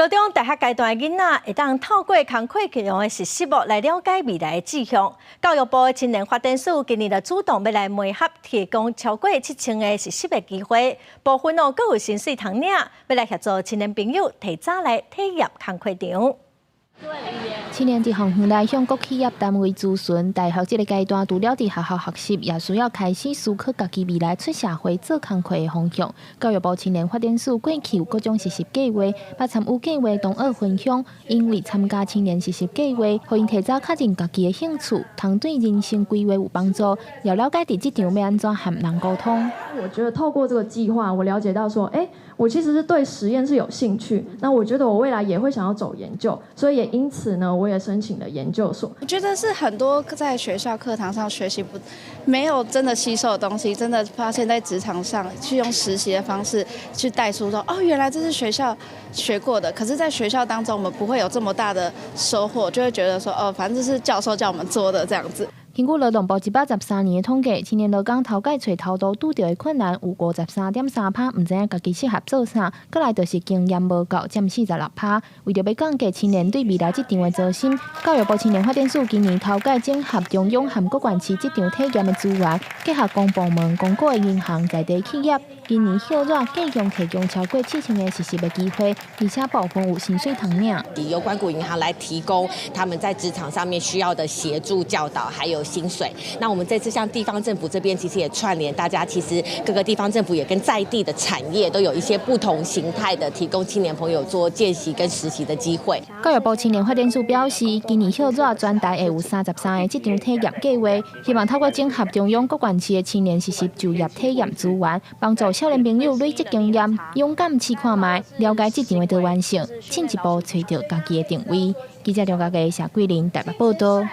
高中、大学阶段的囡仔会当透过工课内容的实习来了解未来的志向。教育部的青年发展署今年就主动要来媒合提供超过7000个实习的机会，部分各有薪水通领，要来协助青年朋友提早来体验工课场。青年伫方向内向各企业单位咨询，大学这个阶段除了伫学校学习，也需要开始思考家己未来出社会做工课的方向。教育部青年发展署过去有各种实习计划，把参与计划同学分享，因为参加青年实习计划，可因提早确认家己的兴趣，通对人生规划有帮助，也了解伫职场要安怎和人沟通。我觉得透过这个计划，我了解到说，我其实是对实验是有兴趣。那我觉得我未来也会想要走研究，所以也因此呢，我也申请了研究所。我觉得是很多在学校课堂上学习没有真的吸收的东西，真的发现在职场上去用实习的方式去带出说，原来这是学校学过的。可是，在学校当中，我们不会有这么大的收获，就会觉得说，反正这是教授叫我们做的这样子。根据劳动部113年的统计，青年劳工头家找头路拄到的困难有53.3%，唔知影家己适合做啥，再来就是经验无够，占46%。为着要降低青年对未来职场的造心，教育部青年发展署今年头家整合中央和各县市职场体验的资源，结合公部门、公股的银行、在地企业，今年hiệu率计共提供超过7000个实习的机会，而且部分有薪水通领。由关谷银行来提供他们在职场上面需要的协助教导，还有薪水。那我们这次像地方政府这边，其实也串联大家，其实各个地方政府也跟在地的产业都有一些不同形态的提供青年朋友做见习跟实习的机会。教育部青年发展署表示，今年hiệu率全台会有33个职场体验计划，希望透过整合中央各县市的青年实习就业体验资源，帮助少年朋友累积经验，勇敢试看卖，了解职场的多元性，进一步找到家己的定位。记者刘家嘅谢桂林台北报道。